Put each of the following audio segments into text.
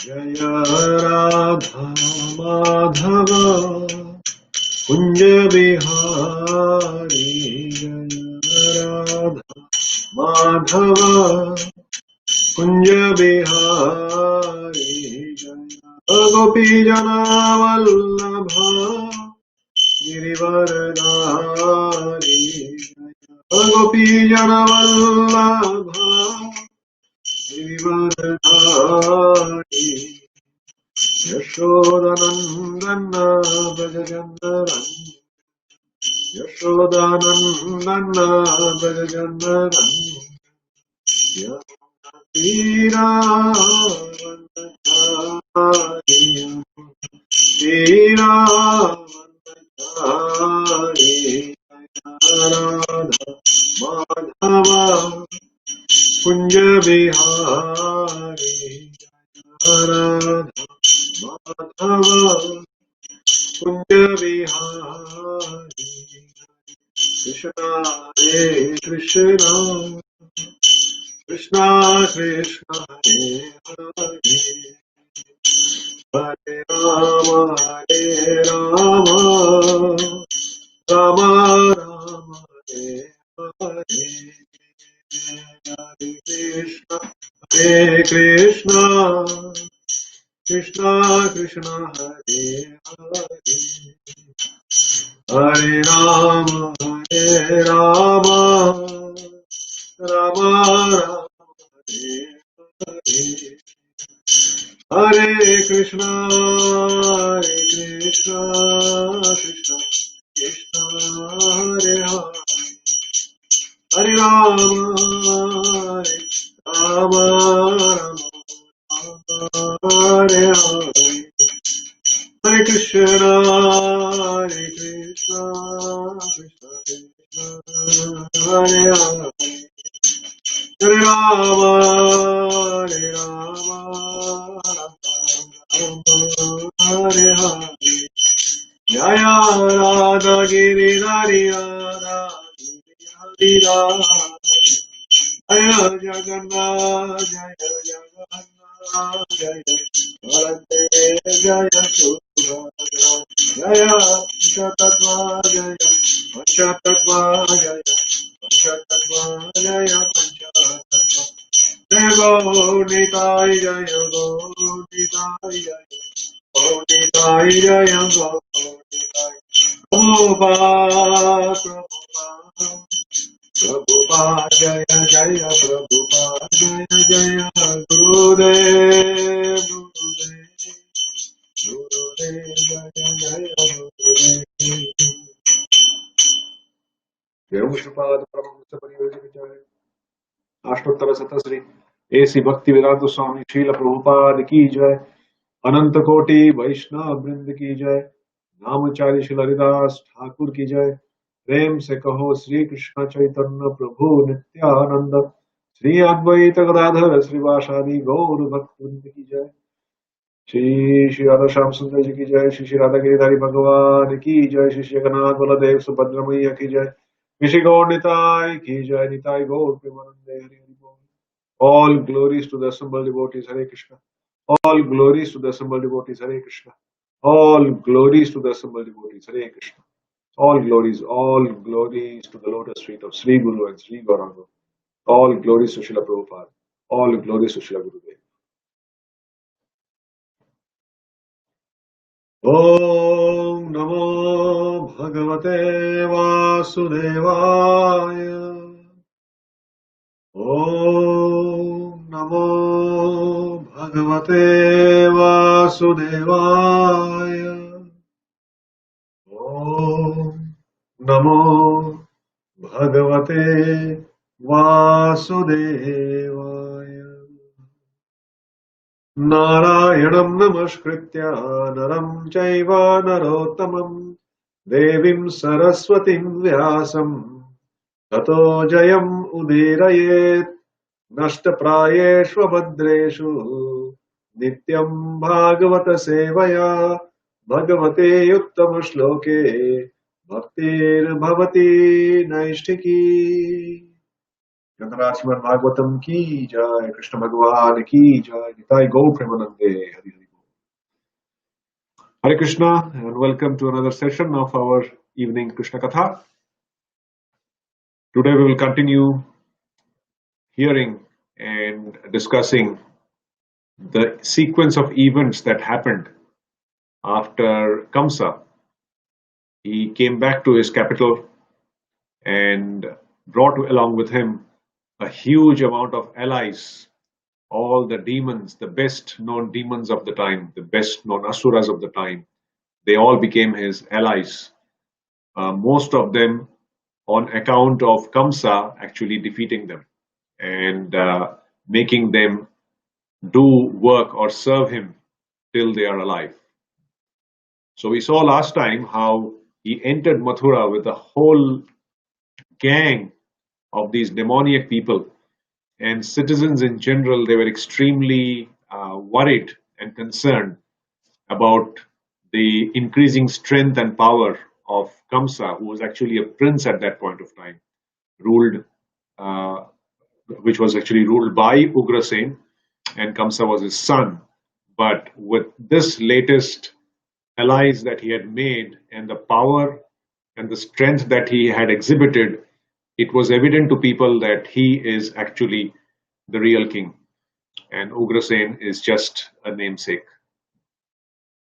जय राधा माधव कुंज बिहारी, जय राधा माधव कुंज बिहारी, जय गोपी जना वल्लभ गिरिवरधारी, गोपी जना वल्लभ गिरिवरधारी, यशोदानंदन भज जन यशोदानंदन भज जन राधा माधव कुंज बिहारी, राधा माधव कुंज बिहारी, कृष्णा रे कृष्णा कृष्णा कृष्णा हरे हरे, हरे राम राम राम हरे हरे, हरे कृष्णा कृष्णा कृष्णा हरे हरे, हरे राम राम राम हरे हरे, हरे कृष्णा कृष्णा कृष्णा हरे हरे, हरे राम राम राम हरे हरे, हरे कृष्णा कृष्णा कृष्णा हरे हरे, हरे राम हरे हरे, जय राधा गिरिधारी राधा हरि राधा, जय जगन्नाथ जय बलदेव जय सुभद्रा, जय पंचतत्वा जय पंचतत्वा जय पंचतत्वा जय पंचतत्वा, जय गौनिताय जय गौनिताय जय गौनिताय जय गौनिताय, प्रभुपाद प्रभुपाद जय जय प्रभुपाद जय जय, गुरुदेव गुरुदेव जय जय गुरुदेव, जय श्रीपाद परमहंस परिवेश जय, अष्टोत्तर शतश्री ऐसी भक्ति वेदांत स्वामी श्रील प्रभुपाद की जय, अनंत कोटि वैष्णव वृंद की जय, नामचारी श्री हरिदास ठाकुर की जय, प्रेम से कहो श्री कृष्ण चैतन्य प्रभु नित्यानंद, श्री अद्वैत गदाधर श्रीवासादि गौर भक्त वृंद की जय, श्री श्री राधा श्याम सुंदर जी की जय, श्री श्री राधा गिरिधारी भगवान की जय, श्री श्री जगन्नाथ बलदेव सुभद्रा मैया की जय, श्री गौर निताय की जय, निताय गौर प्रेमानंदे हरि हरि बोल। All glories to the assembled devotees, Hare Krishna. All glories to the assembled devotees, Hare Krishna. All glories to the assembled devotees, Hare Krishna. All glories to the lotus feet of Sri Guru and Sri Gauranga. All glories to Srila Prabhupada. All glories to Srila Gurudev. Om Namo Bhagavate Vasudevaya. Om Namo Bhagavate Vasudevaya. Om Namo Bhagavate Vasudevaya. Narayanam namaskritya naram chaiva narottamam devim saraswatim vyasam tato jayam udirayet नष्टप्रायेष्वभद्रेषु नित्यं भागवत सेवया भगवते उत्तमश्लोके भक्तिर्भवति नैष्ठिकी। Jagannatha Srimad Bhagavatam ki jai, Krishna Bhagwan ki jai, Nitai Gaur Premanande, Hari Hari. Hare Krishna and welcome to another session of our evening Krishna Katha. Today we will continue hearing and discussing the sequence of events that happened after Kamsa. He came back to his capital and brought along with him a huge amount of allies, all the demons, the best known demons of the time, the best known asuras of the time. They all became his allies. Most of them on account of Kamsa actually defeating them and making them do work or serve him till they are alive. So we saw last time how he entered Mathura with a whole gang of these demoniac people, and citizens in general. They were extremely worried and concerned about the increasing strength and power of Kamsa, who was actually a prince at that point of time, ruled, uh, which was actually ruled by Ugrasen, and Kamsa was his son. But with this latest allies that he had made and the power and the strength that he had exhibited, it was evident to people that he is actually the real king and Ugrasen is just a namesake.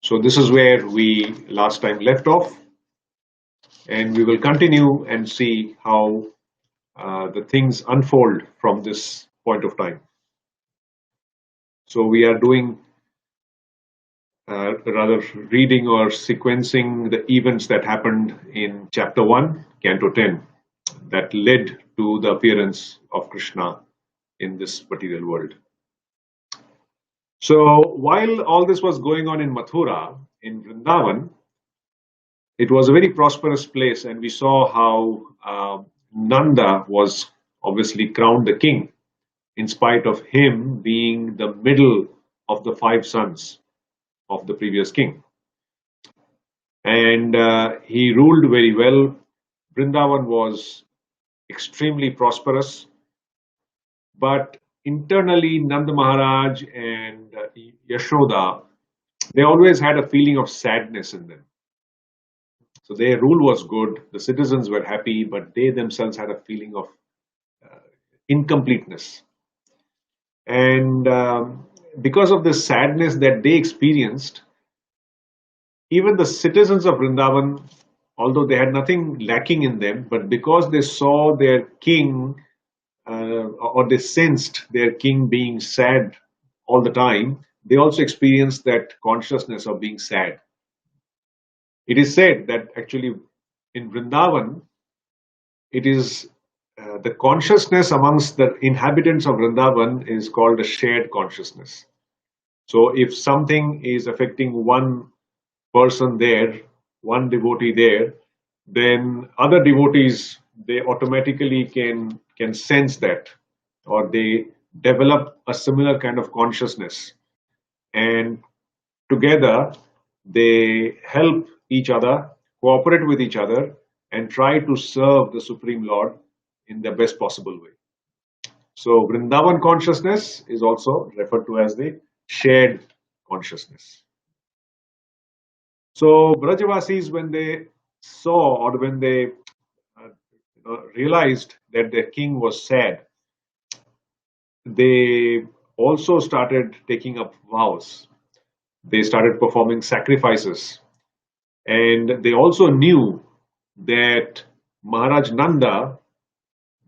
So this is where we last time left off, and we will continue and see how the things unfold from this point of time. So we are doing rather reading or sequencing the events that happened in chapter 1, canto 10, that led to the appearance of Krishna in this material world. So while all this was going on in Mathura, in Vrindavan, it was a very prosperous place, and we saw how Nanda was obviously crowned the king, in spite of him being the middle of the 5 sons of the previous king. And he ruled very well. Vrindavan was extremely prosperous, but internally, Nanda Maharaj and Yashoda, they always had a feeling of sadness in them. So their rule was good, the citizens were happy, but they themselves had a feeling of incompleteness. And because of the sadness that they experienced, even the citizens of Vrindavan, although they had nothing lacking in them, but because they saw their king or they sensed their king being sad all the time, they also experienced that consciousness of being sad. It is said that actually in Vrindavan, it is the consciousness amongst the inhabitants of Vrindavan is called a shared consciousness. So if something is affecting one person there, one devotee there, then other devotees, they automatically can sense that, or they develop a similar kind of consciousness, and together they help each other, cooperate with each other, and try to serve the Supreme Lord in the best possible way. So Vrindavan consciousness is also referred to as the shared consciousness. So Brajavasis, when they saw or when they realized that their king was sad, they also started taking up vows. They started performing sacrifices. And they also knew that Maharaj Nanda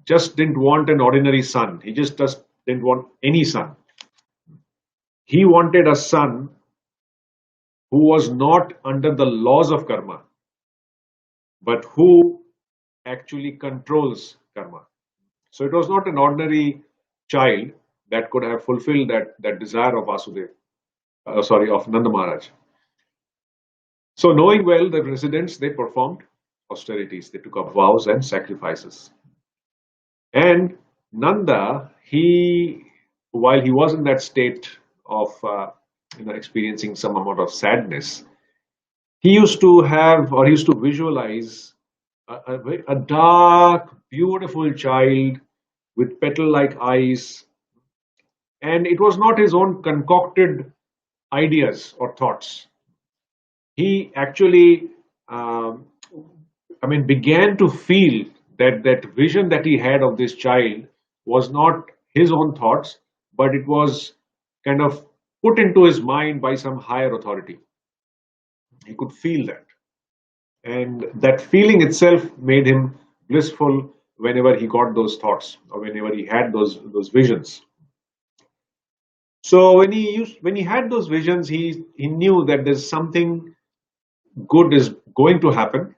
just didn't want an ordinary son. He just didn't want any son. He wanted a son who was not under the laws of karma, but who actually controls karma. So it was not an ordinary child that could have fulfilled that desire of Vasudev, of Nanda Maharaj. So knowing well the residents, they performed austerities. They took up vows and sacrifices. And Nanda, while he was in that state of experiencing some amount of sadness, he used to visualize a dark, beautiful child with petal-like eyes, and it was not his own concocted ideas or thoughts. He actually, um, began to feel that that vision that he had of this child was not his own thoughts, but it was kind of put into his mind by some higher authority. He could feel that, and that feeling itself made him blissful whenever he got those thoughts or whenever he had those visions. So when he had those visions, he knew that there's something good is going to happen.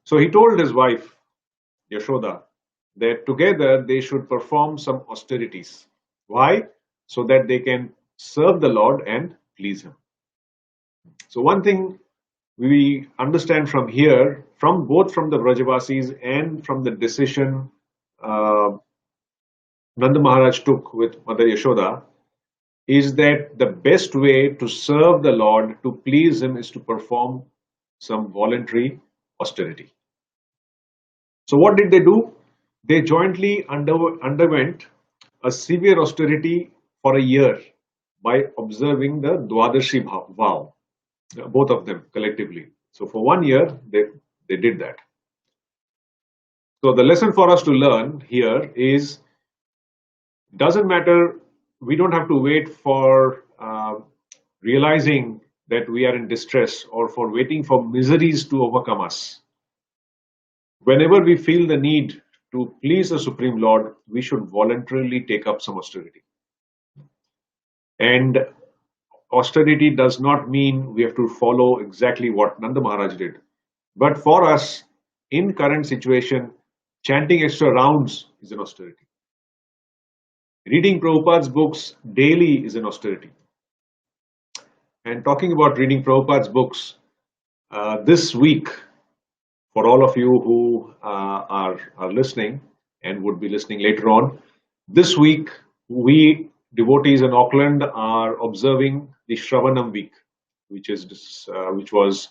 So he told his wife Yashoda that together they should perform some austerities. Why? So that they can serve the Lord and please Him. So one thing we understand from here, from both from the Vrajavasis and from the decision uh, Nanda Maharaj took with Mother Yashoda, is that the best way to serve the Lord, to please Him, is to perform some voluntary austerity. So what did they do? They jointly underwent a severe austerity for a year by observing the Dwadashi vow, both of them collectively. So for 1 year, they did that. So the lesson for us to learn here is, doesn't matter, we don't have to wait for realizing that we are in distress or for waiting for miseries to overcome us. Whenever we feel the need to please the Supreme Lord, we should voluntarily take up some austerity. And austerity does not mean we have to follow exactly what Nanda Maharaj did. But for us, in current situation, chanting extra rounds is an austerity. Reading Prabhupada's books daily is an austerity. And talking about reading Prabhupada's books, this week, for all of you who are listening and would be listening later on, this week we devotees in Auckland are observing the Shravanam week, which was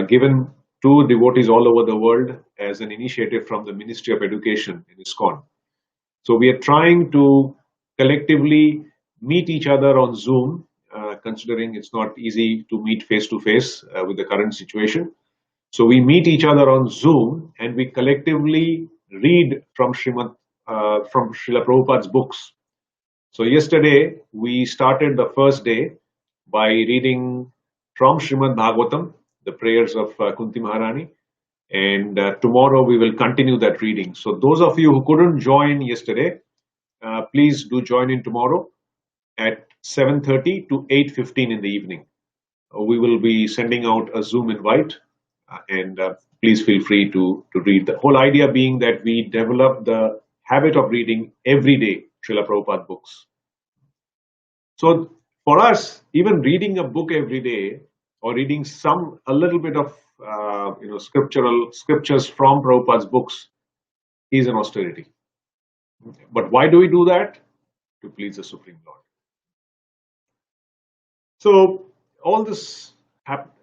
given to devotees all over the world as an initiative from the Ministry of Education in ISKCON. So we are trying to collectively meet each other on Zoom, considering it's not easy to meet face to face with the current situation. So we meet each other on Zoom and we collectively read from Srila Prabhupada's books. So yesterday we started the first day by reading from Srimad Bhagavatam, the prayers of Kunti Maharani, and tomorrow we will continue that reading. So those of you who couldn't join yesterday, please do join in tomorrow at 7:30 to 8:15 in the evening. We will be sending out a Zoom invite, and please feel free to read. The whole idea being that we develop the habit of reading every day Srila Prabhupada books. So for us, even reading a book every day or reading a little bit of scriptures from Prabhupada's books is an austerity. But why do we do that? To please the Supreme Lord. So all this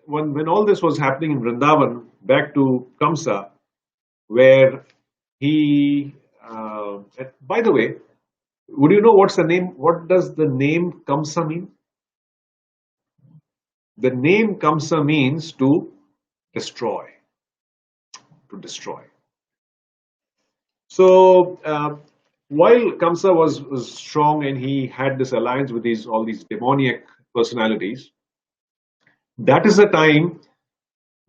when all this was happening in Vrindavan, back to Kamsa, where he by the way, would you know what's the name? What does the name Kamsa mean? The name Kamsa means to destroy. To destroy. So while Kamsa was strong and he had this alliance with all these demoniac personalities, that is the time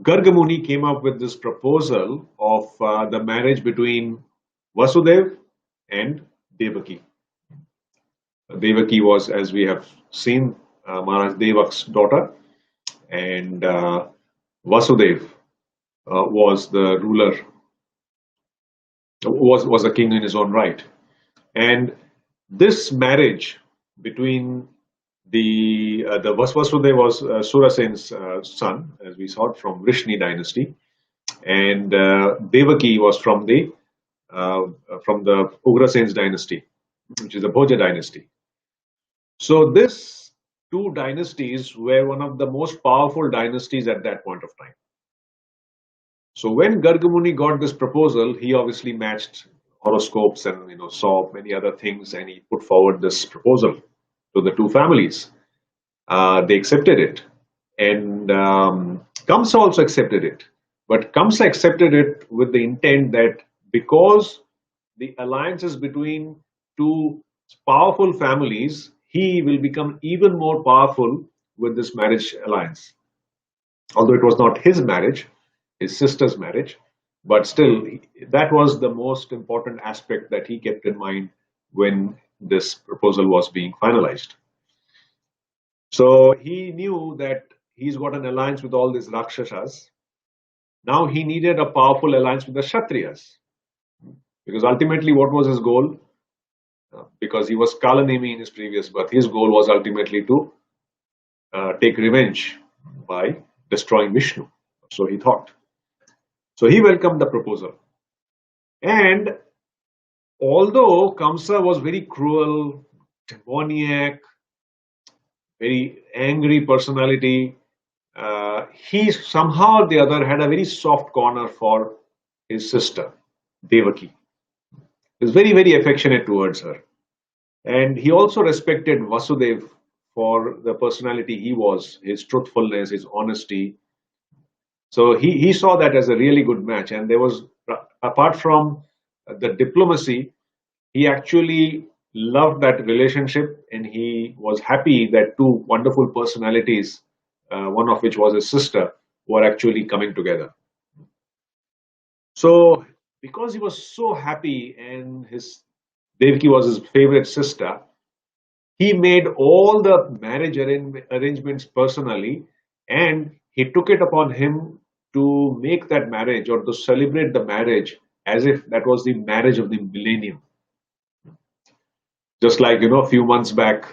Garga Muni came up with this proposal of the marriage between Vasudev and Devaki. Devaki was, as we have seen, Maharaj Devak's daughter, and Vasudev was the ruler, was a king in his own right. And this marriage between the Vasudev was Surasen's son, as we saw it, from Vrishni dynasty, and Devaki was from the Ugrasen's dynasty, which is the Bhoja dynasty. So these two dynasties were one of the most powerful dynasties at that point of time. So when Garga Muni got this proposal, he obviously matched horoscopes and saw many other things, and he put forward this proposal to the two families. They accepted it, and Kamsa also accepted it. But Kamsa accepted it with the intent that because the alliance is between two powerful families, he will become even more powerful with this marriage alliance. Although it was not his marriage, his sister's marriage, but still, that was the most important aspect that he kept in mind when this proposal was being finalized. So he knew that he's got an alliance with all these Rakshasas. Now he needed a powerful alliance with the Kshatriyas. Because ultimately, what was his goal? Because he was Kalanemi in his previous birth, his goal was ultimately to take revenge by destroying Vishnu. So he thought. So he welcomed the proposal. And although Kamsa was very cruel, demoniac, very angry personality, he somehow or the other had a very soft corner for his sister, Devaki. He was very, very affectionate towards her. And he also respected Vasudev for the personality he was, his truthfulness, his honesty. So he saw that as a really good match. And there was, apart from the diplomacy, he actually loved that relationship, and he was happy that two wonderful personalities, one of which was his sister, were actually coming together. So because he was so happy and his Devaki was his favorite sister, he made all the marriage arrangements personally, and he took it upon him to make that marriage or to celebrate the marriage as if that was the marriage of the millennium. Just like, a few months back,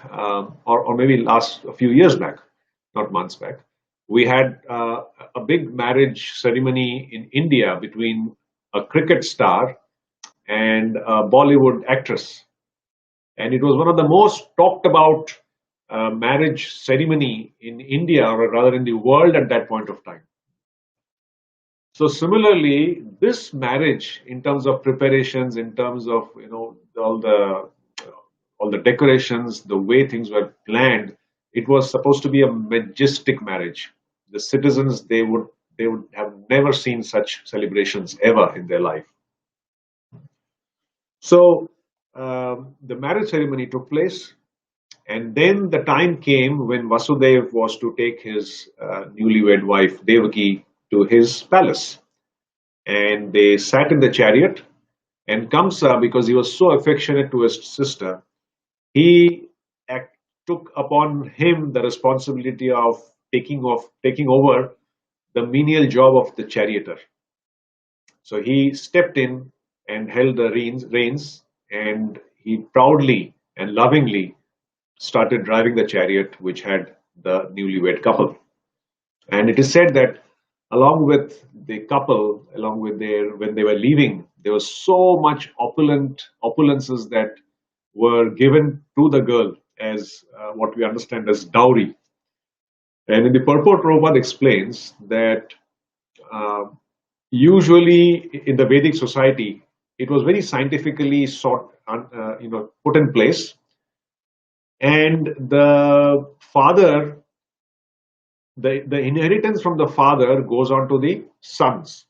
or maybe last a few years back, not months back, we had a big marriage ceremony in India between a cricket star and a Bollywood actress. And it was one of the most talked about marriage ceremony in India, or rather in the world at that point of time. So similarly, this marriage, in terms of preparations, in terms of all the decorations, the way things were planned, it was supposed to be a majestic marriage. The citizens, they would have never seen such celebrations ever in their life. So the marriage ceremony took place, and then the time came when Vasudev was to take his newlywed wife Devaki to his palace. And they sat in the chariot, and Kamsa, because he was so affectionate to his sister, he took upon him the responsibility of taking over the menial job of the charioteer. So he stepped in and held the reins, and he proudly and lovingly started driving the chariot which had the newlywed couple. And it is said that along with the couple, along with when they were leaving, there was so much opulences that were given to the girl as what we understand as dowry. And in the purport, Prabhupada explains that usually in the Vedic society, it was very scientifically put in place, and the father, the inheritance from the father goes on to the sons,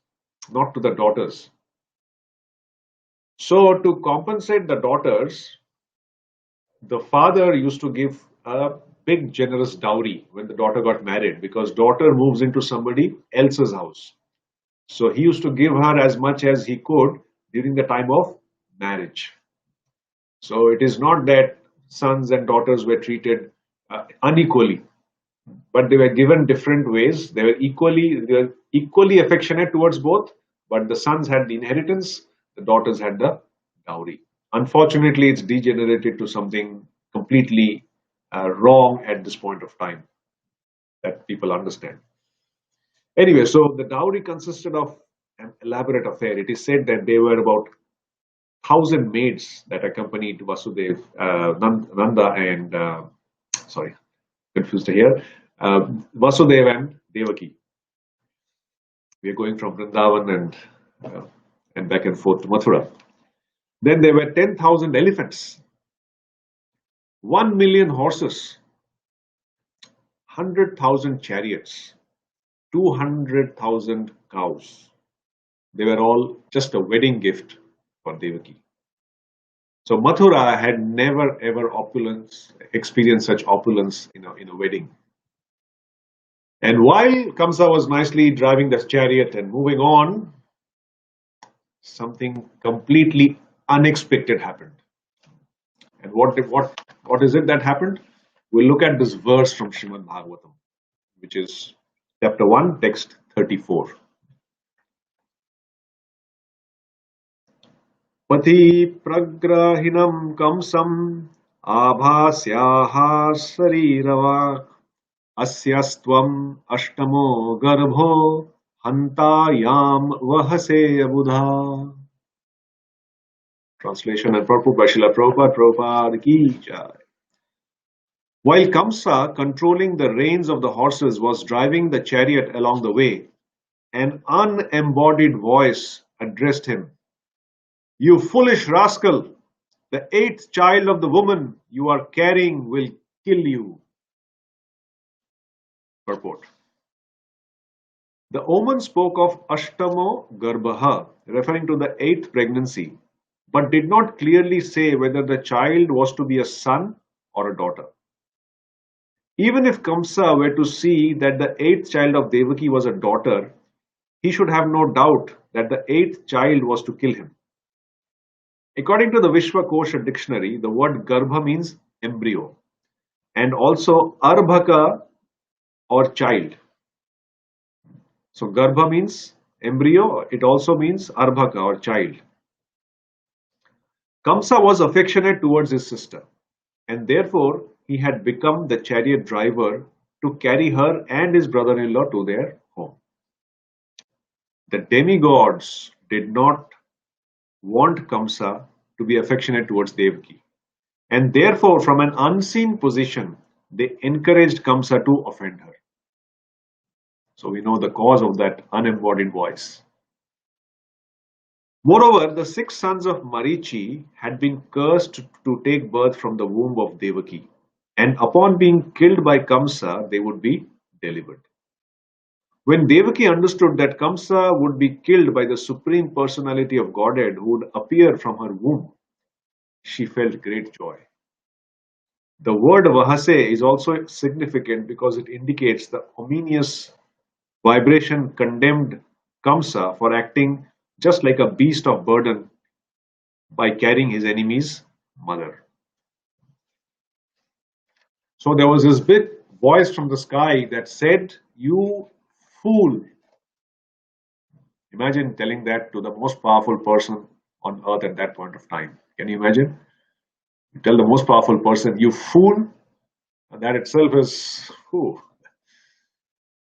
not to the daughters. So to compensate the daughters, the father used to give a big generous dowry when the daughter got married, because daughter moves into somebody else's house. So he used to give her as much as he could during the time of marriage. So it is not that sons and daughters were treated unequally, but they were given different ways. They were equally affectionate towards both, but the sons had the inheritance, the daughters had the dowry. Unfortunately, it's degenerated to something completely wrong at this point of time that people understand. Anyway, so the dowry consisted of an elaborate affair. It is said that there were about 1,000 maids that accompanied Vasudev, Nanda, and sorry, confused here, Vasudev and Devaki. We are going from Vrindavan and back and forth to Mathura. Then there were 10,000 elephants, 1 million horses, 100,000 chariots, 200,000 cows. They were all just a wedding gift for Devaki. So Mathura had never ever experienced such opulence in a wedding. And while Kamsa was nicely driving the chariot and moving on, something completely unexpected happened. And what is it that happened? We'll look at this verse from Srimad Bhagavatam, which is chapter 1, text 34. Pati pragrahinam kamsam abhasyaha sarirava asyastvam ashtamo garbho hantayam vahase abudha. Translation and purport by Srila Prabhupada. Prabhupada ki jai. While Kamsa, controlling the reins of the horses, was driving the chariot along the way, an unembodied voice addressed him. You foolish rascal! The 8th child of the woman you are carrying will kill you. Purport. The omen spoke of Ashtamo Garbha, referring to the 8th pregnancy, but did not clearly say whether the child was to be a son or a daughter. Even if Kamsa were to see that the 8th child of Devaki was a daughter, he should have no doubt that the 8th child was to kill him. According to the Vishwakosha dictionary, the word Garbha means embryo and also Arbhaka or child. So Garbha means embryo, it also means Arbhaka or child. Kamsa was affectionate towards his sister, and therefore he had become the chariot driver to carry her and his brother-in-law to their home. The demigods did not want Kamsa to be affectionate towards Devaki, and therefore from an unseen position they encouraged Kamsa to offend her. So we know the cause of that unembodied voice. Moreover, the 6 sons of Marichi had been cursed to take birth from the womb of Devaki, and upon being killed by Kamsa, they would be delivered. When Devaki understood that Kamsa would be killed by the Supreme Personality of Godhead who would appear from her womb, she felt great joy. The word Vahase is also significant because it indicates the ominous vibration condemned Kamsa for acting just like a beast of burden by carrying his enemy's mother. So there was this big voice from the sky that said, "You fool." Imagine telling that to the most powerful person on earth at that point of time. Can you imagine? You tell the most powerful person, "You fool," and that itself is, whew.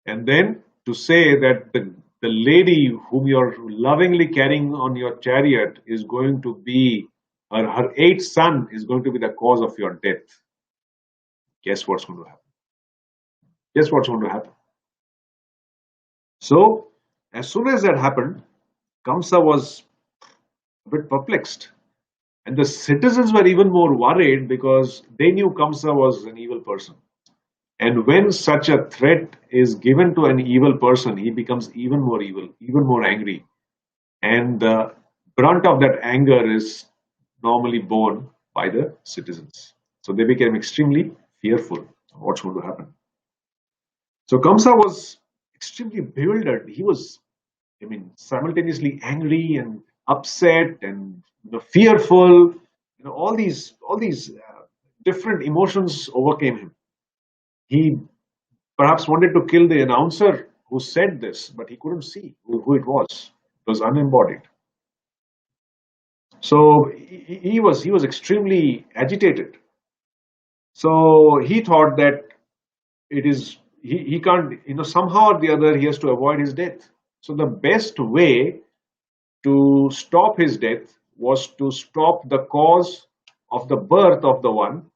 And then to say that the lady whom you're lovingly carrying on your chariot is going to be, or her 8th son is going to be the cause of your death. Guess what's going to happen? Guess what's going to happen? So, as soon as that happened, Kamsa was a bit perplexed. And the citizens were even more worried because they knew Kamsa was an evil person. And when such a threat is given to an evil person, he becomes even more evil, even more angry. And the brunt of that anger is normally borne by the citizens. So they became extremely fearful of what's going to happen. So Kamsa was extremely bewildered. He was, simultaneously angry and upset and fearful. All these different emotions overcame him. He perhaps wanted to kill the announcer who said this, but he couldn't see who it was. It was unembodied. So he was extremely agitated. So he thought that he can't, somehow or the other he has to avoid his death. So the best way to stop his death was to stop the cause of the birth of the one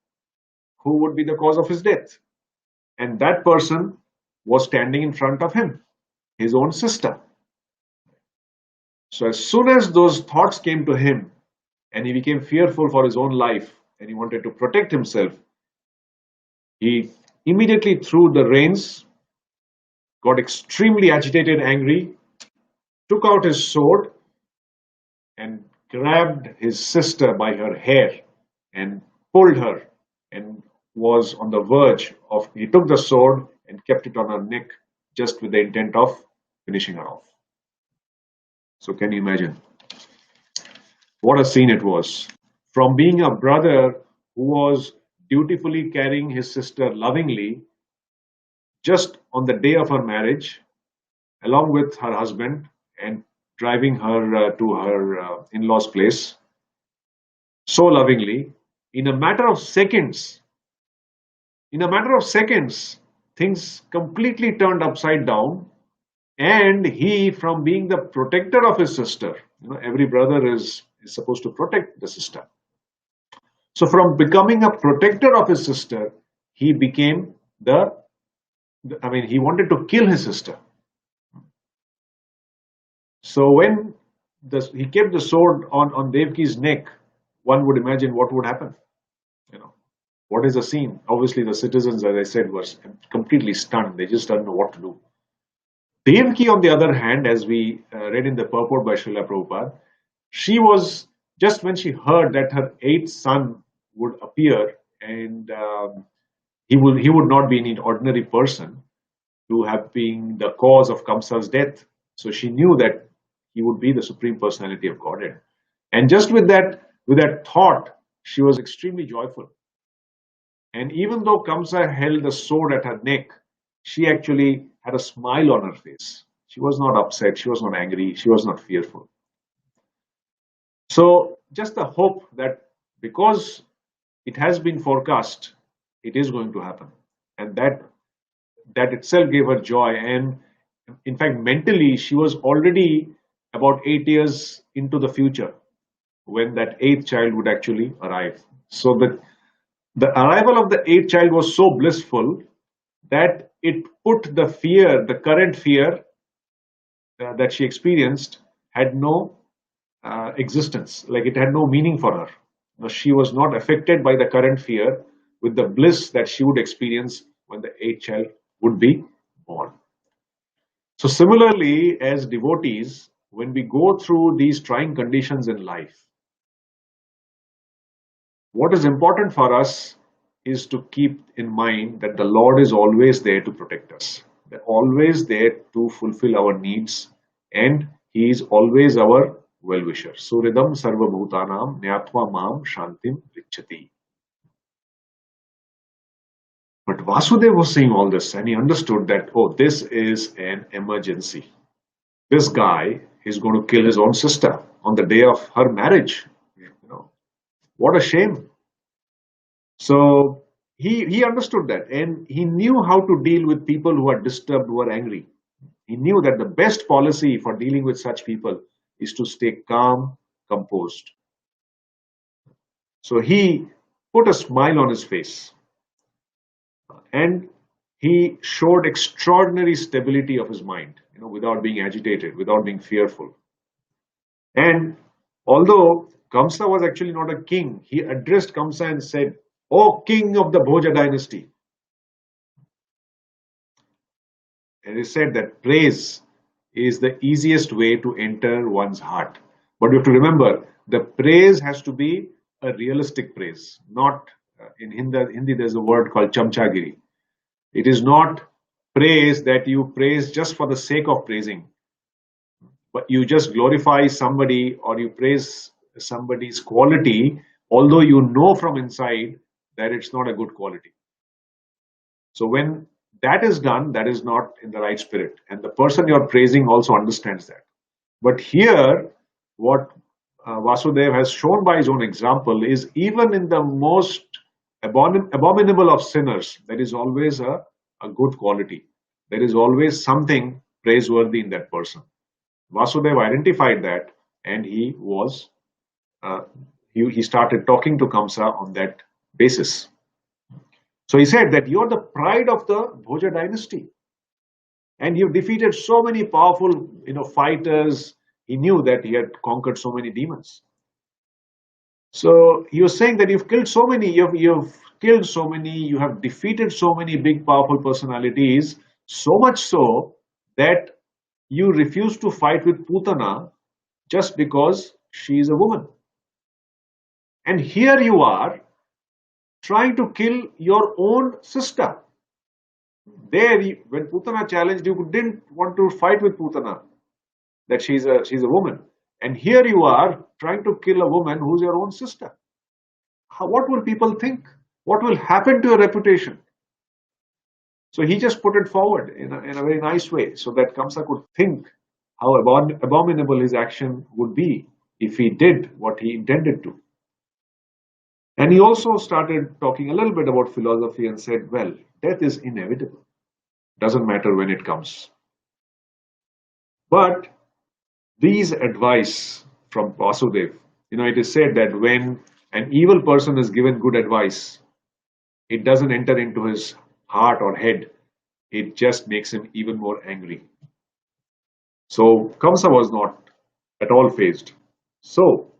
who would be the cause of his death. And that person was standing in front of him, his own sister. So as soon as those thoughts came to him, and he became fearful for his own life and he wanted to protect himself, he immediately threw the reins, got extremely agitated, angry, took out his sword, and grabbed his sister by her hair and pulled her, and was on the verge of, he took the sword and kept it on her neck just with the intent of finishing her off. So can you imagine what a scene it was? From being a brother who was dutifully carrying his sister lovingly just on the day of her marriage, along with her husband, and driving her to her in-laws' place so lovingly, in a matter of seconds, things completely turned upside down, and he, from being the protector of his sister, every brother is supposed to protect the sister. So from becoming a protector of his sister, he became he wanted to kill his sister. So when he kept the sword on Devki's neck, one would imagine what would happen. What is the scene? Obviously, the citizens, as I said, were completely stunned. They just don't know what to do. Devki, on the other hand, as we read in the purport by Srila Prabhupada, she was, just when she heard that her eighth son would appear, and he would not be an ordinary person to have been the cause of Kamsa's death. So she knew that he would be the Supreme Personality of Godhead. And just with that thought, she was extremely joyful. And even though Kamsa held the sword at her neck, she actually had a smile on her face. She was not upset, she was not angry, she was not fearful. So just the hope that because it has been forecast, it is going to happen. And that itself gave her joy. And in fact, mentally, she was already about 8 years into the future when that eighth child would actually arrive. So the arrival of the eighth child was so blissful that it put the current fear that she experienced had no existence, like it had no meaning for her. She was not affected by the current fear with the bliss that she would experience when the eighth child would be born. So similarly, as devotees, when we go through these trying conditions in life, what is important for us is to keep in mind that the Lord is always there to protect us. They're always there to fulfill our needs, and He is always our well-wisher. Suridam sarva bhutanam nyatva mam shantim richati. But Vasudeva was saying all this, and he understood that, oh, this is an emergency. This guy is going to kill his own sister on the day of her marriage. What a shame. So he understood that, and he knew how to deal with people who are disturbed, who are angry. He knew that the best policy for dealing with such people is to stay calm, composed. So he put a smile on his face, and he showed extraordinary stability of his mind, without being agitated, without being fearful. And although Kamsa was actually not a king, he addressed Kamsa and said, "O king of the Bhoja dynasty." And he said that praise is the easiest way to enter one's heart. But you have to remember, the praise has to be a realistic praise, not in Hindi there's a word called chamchagiri. It is not praise that you praise just for the sake of praising, but you just glorify somebody or you praise somebody's quality, although you know from inside that it's not a good quality. So when that is done, that is not in the right spirit, and the person you're praising also understands that. But here, what Vasudeva has shown by his own example is, even in the most abominable of sinners, there is always a good quality. There is always something praiseworthy in that person. Vasudeva identified that, and he started talking to Kamsa on that basis. So he said that you're the pride of the Bhoja dynasty, and you've defeated so many powerful, fighters. He knew that he had conquered so many demons. So he was saying that you've killed so many, you've killed so many, you have defeated so many big, powerful personalities, so much so that you refuse to fight with Putana just because she is a woman. And here you are trying to kill your own sister. There, when Putana challenged you, didn't want to fight with Putana, that she's a woman. And here you are trying to kill a woman who's your own sister. What will people think? What will happen to your reputation? So he just put it forward in a very nice way so that Kamsa could think how abominable his action would be if he did what he intended to. And he also started talking a little bit about philosophy and said, well, death is inevitable. Doesn't matter when it comes. But these advice from Vasudev, it is said that when an evil person is given good advice, it doesn't enter into his heart or head. It just makes him even more angry. So Kamsa was not at all fazed. So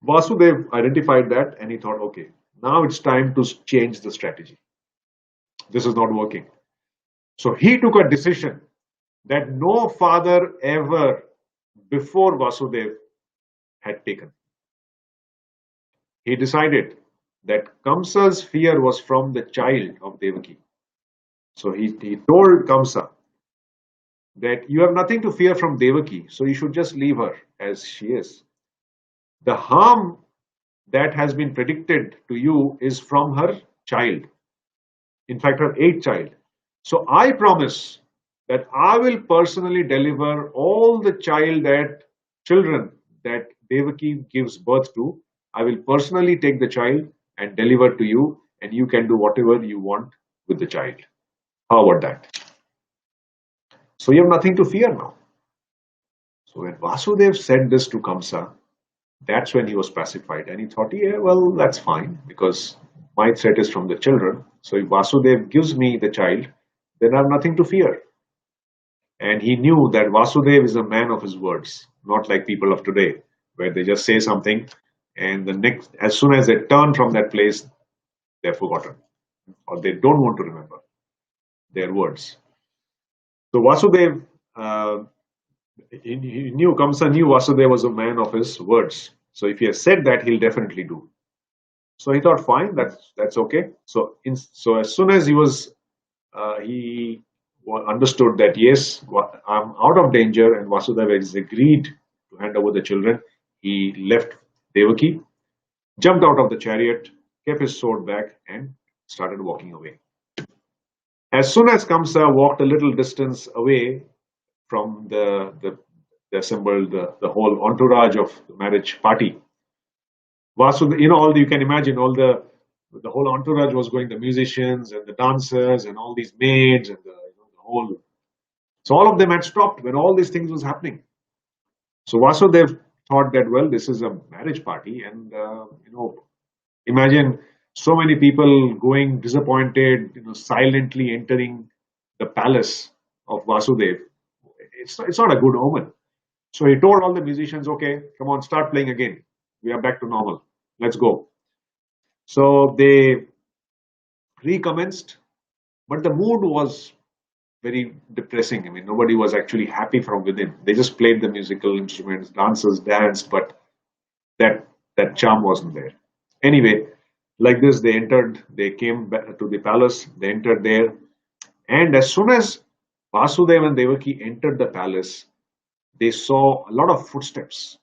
Vasudev identified that and he thought, okay, now it's time to change the strategy. This is not working. So he took a decision that no father ever before Vasudev had taken. He decided that Kamsa's fear was from the child of Devaki. So he told Kamsa that you have nothing to fear from Devaki, so you should just leave her as she is. The harm that has been predicted to you is from her child, in fact, her eighth child. So I promise that I will personally deliver all the children that Devaki gives birth to. I will personally take the child and deliver to you, and you can do whatever you want with the child. How about that? So you have nothing to fear now. So when Vasudev said this to Kamsa, that's when he was pacified and he thought, yeah, well, that's fine because my threat is from the children. So if Vasudev gives me the child, then I have nothing to fear. And he knew that Vasudev is a man of his words, not like people of today, where they just say something and as soon as they turn from that place, they're forgotten or they don't want to remember their words. So Vasudev, Kamsa knew Vasudev was a man of his words. So if he has said that, he'll definitely do. So he thought, fine, that's okay. So as soon as he understood that yes, I'm out of danger, and Vasudeva has agreed to hand over the children, he left Devaki, jumped out of the chariot, kept his sword back, and started walking away. As soon as Kamsa walked a little distance away from the assembled the whole entourage of the marriage party, Vasudeva, you can imagine all the whole entourage was going, the musicians and the dancers and all these maids and the whole. So all of them had stopped when all these things was happening. So Vasudev thought that, well, this is a marriage party, and imagine so many people going disappointed, silently entering the palace of Vasudev. It's not a good omen. So he told all the musicians, okay, come on, start playing again. We are back to normal. Let's go. So they recommenced, but the mood was very depressing. I mean, nobody was actually happy from within. They just played the musical instruments, dancers danced, but that charm wasn't there. Anyway, like this, they came back to the palace, they entered there, and as soon as Vasudeva and Devaki entered the palace, they saw a lot of footsteps.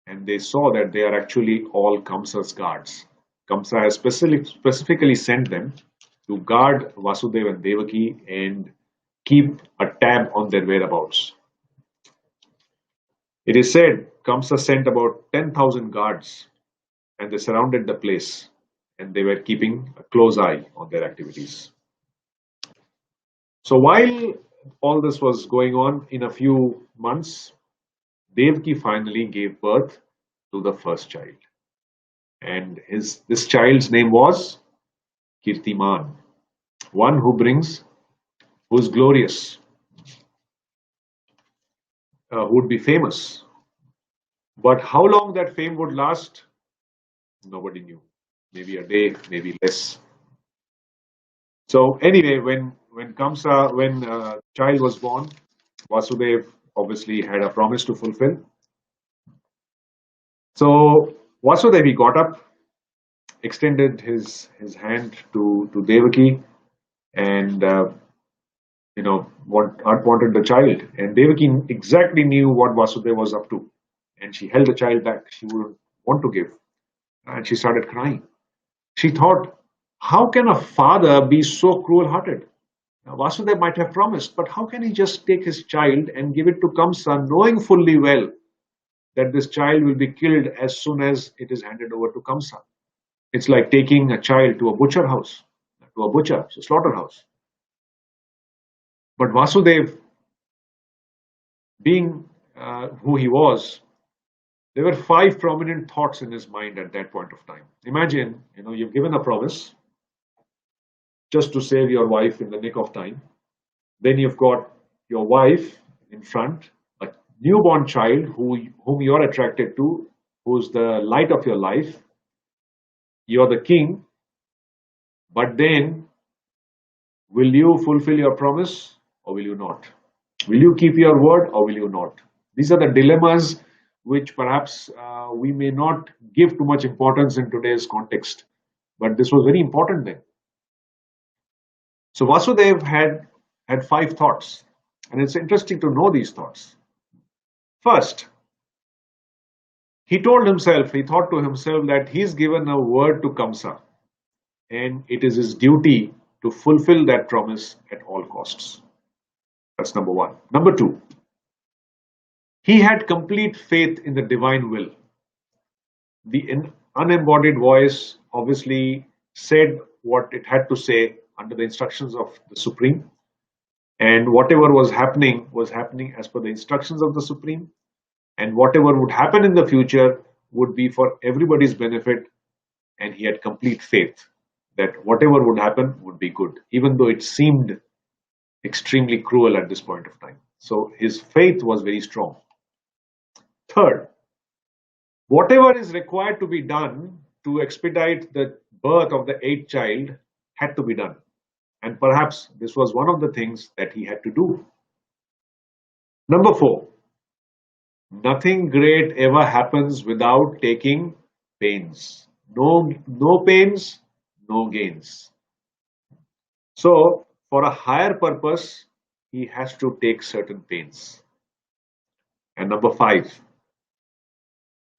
And they saw that they are actually all Kamsa's guards. Kamsa has specifically sent them to guard Vasudeva and Devaki and keep a tab on their whereabouts. It is said Kamsa sent about 10,000 guards and they surrounded the place and they were keeping a close eye on their activities. So while all this was going on, in a few months, Devaki finally gave birth to the first child. And this child's name was Kirtiman, one who is glorious, who would be famous. But how long that fame would last, nobody knew. Maybe a day, maybe less. So anyway, when child was born, Vasudev obviously had a promise to fulfill. So Vasudev, he got up, extended his hand to Devaki, and wanted the child. And Devaki exactly knew what Vasudev was up to, and she held the child back. She wouldn't want to give, and she started crying. She thought, how can a father be so cruel-hearted? Now, Vasudev might have promised, but how can he just take his child and give it to Kamsa, knowing fully well that this child will be killed as soon as it is handed over to Kamsa? It's like taking a child to a butcher house, to a butcher, so slaughterhouse. But Vasudev, being who he was, there were five prominent thoughts in his mind at that point of time. Imagine, you've given a promise just to save your wife in the nick of time. Then you've got your wife in front, a newborn child whom you're attracted to, who's the light of your life. You're the king, but then will you fulfill your promise or will you not? Will you keep your word or will you not? These are the dilemmas which perhaps we may not give too much importance in today's context, but this was very important then. So Vasudev had five thoughts, and it's interesting to know these thoughts. First, he thought to himself that he's given a word to Kamsa, and it is his duty to fulfill that promise at all costs. That's number one. Number two, he had complete faith in the divine will. The unembodied voice obviously said what it had to say under the instructions of the Supreme, and whatever was happening as per the instructions of the Supreme, and whatever would happen in the future would be for everybody's benefit, and he had complete faith that whatever would happen would be good, even though it seemed extremely cruel at this point of time. So his faith was very strong. Third, whatever is required to be done to expedite the birth of the eighth child had to be done. And perhaps this was one of the things that he had to do. Number four, nothing great ever happens without taking pains. No pains, no gains. So, for a higher purpose, he has to take certain pains. And number five,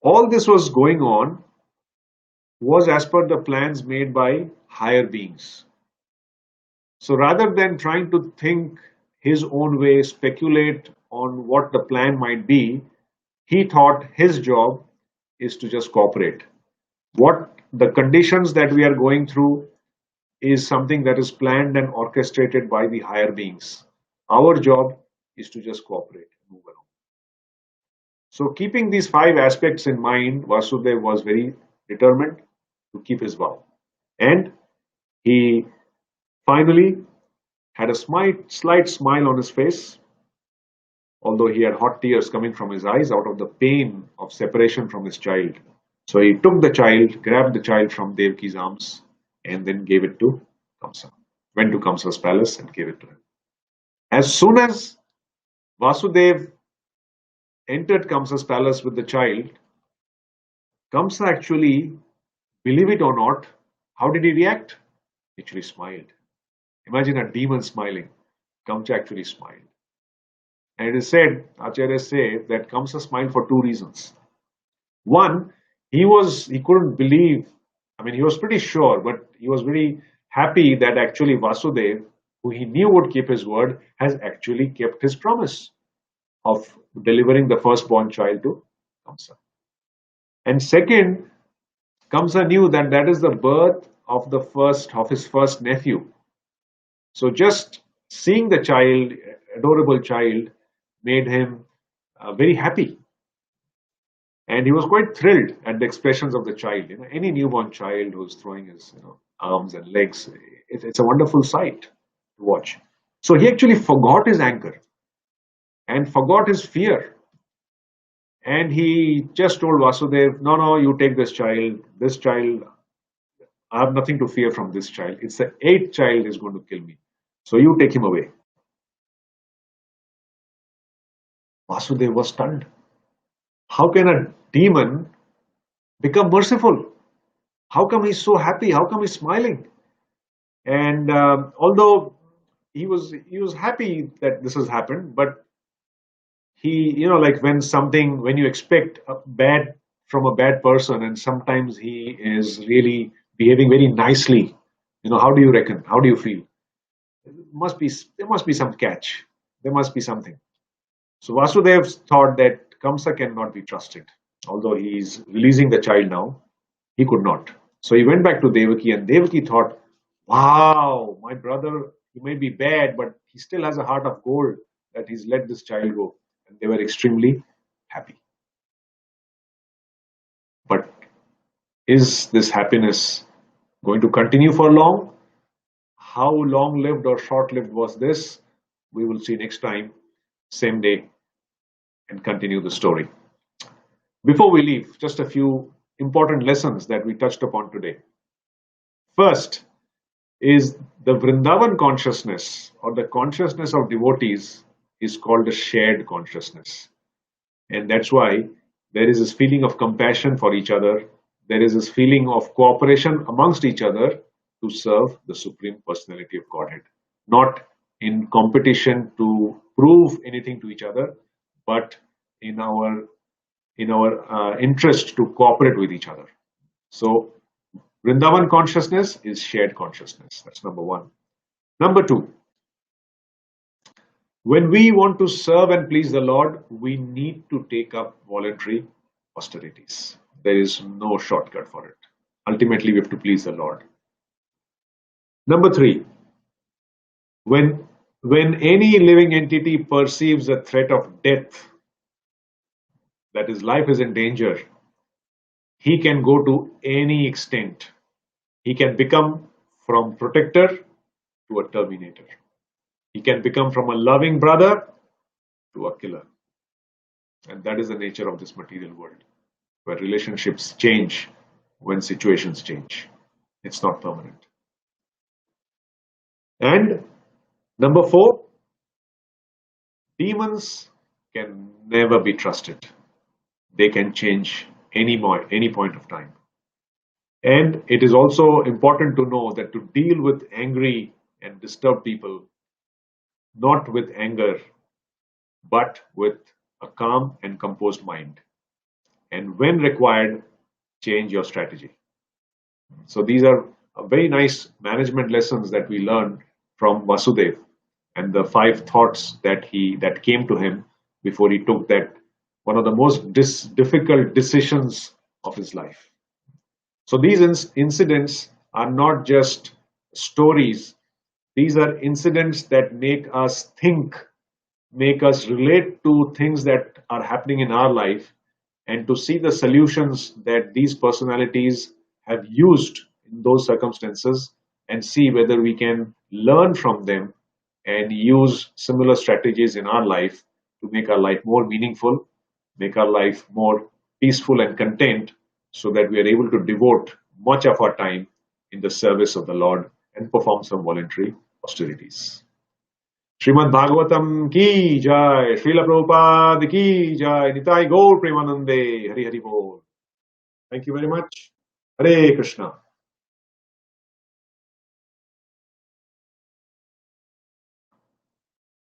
all this was going on was as per the plans made by higher beings. So rather than trying to think his own way, speculate on what the plan might be, he thought his job is to just cooperate. What the conditions that we are going through is something that is planned and orchestrated by the higher beings. Our job is to just cooperate and move along. So keeping these five aspects in mind, Vasudev was very determined to keep his vow. And he finally had a slight smile on his face, although he had hot tears coming from his eyes out of the pain of separation from his child. So he took the child, grabbed the child from Devaki's arms, and then gave it to Kamsa. Went to Kamsa's palace and gave it to him. As soon as Vasudev entered Kamsa's palace with the child, Kamsa actually, believe it or not, how did he react? He actually smiled. Imagine a demon smiling. Kamsa actually smiled. And it is said, Acharyas say, that Kamsa smiled for two reasons. One, he couldn't believe, he was pretty sure, but he was very happy that actually Vasudev, who he knew would keep his word, has actually kept his promise of delivering the firstborn child to Kamsa. And second, Kamsa knew that that is the birth of his first nephew. So just seeing the child, adorable child, made him very happy. And he was quite thrilled at the expressions of the child. Any newborn child who's throwing his arms and legs, it's a wonderful sight to watch. So he actually forgot his anger and forgot his fear. And he just told Vasudev, no, no, you take this child. This child, I have nothing to fear from this child. It's the eighth child is going to kill me. So you take him away. Vasudev was stunned. How can a demon become merciful? How come he's so happy? How come he's smiling? And although he was happy that this has happened, but like when you expect a bad from a bad person, and sometimes he is really behaving very nicely, how do you reckon? How do you feel? There must be some catch. There must be something. So Vasudev thought that Kamsa cannot be trusted. Although he is releasing the child now, he could not. So he went back to Devaki, and Devaki thought, wow, my brother, he may be bad, but he still has a heart of gold that he's let this child go. And they were extremely happy. But is this happiness going to continue for long? How long lived or short lived was this? We will see next time, same day, and continue the story. Before we leave, just a few important lessons that we touched upon today. First is the Vrindavan consciousness, or the consciousness of devotees, is called a shared consciousness. And that's why there is this feeling of compassion for each other. There is this feeling of cooperation amongst each other to serve the Supreme Personality of Godhead. Not in competition to prove anything to each other, but in our interest to cooperate with each other. So Vrindavan consciousness is shared consciousness. That's number one. Number two, when we want to serve and please the Lord, we need to take up voluntary austerities. There is no shortcut for it. Ultimately, we have to please the Lord. Number three, when any living entity perceives a threat of death, that is, life is in danger, he can go to any extent. He can become from protector to a terminator. He can become from a loving brother to a killer. And that is the nature of this material world, where relationships change when situations change. It's not permanent. And number four, demons can never be trusted. They can change any point of time. And it is also important to know that to deal with angry and disturbed people, not with anger, but with a calm and composed mind. And when required, change your strategy. So these are very nice management lessons that we learned from Vasudev, and the 5 thoughts that came to him before he took that one of the most difficult decisions of his life. So these incidents are not just stories. These are incidents that make us think, make us relate to things that are happening in our life, and to see the solutions that these personalities have used in those circumstances, and see whether we can learn from them and use similar strategies in our life to make our life more meaningful, make our life more peaceful and content, so that we are able to devote much of our time in the service of the Lord and perform some voluntary austerities. Srimad Bhagavatam ki jai, Srila Prabhupada ki jai, Nitai Gaur Premanande, Hari Hari Bol. Thank you very much. Hare Krishna.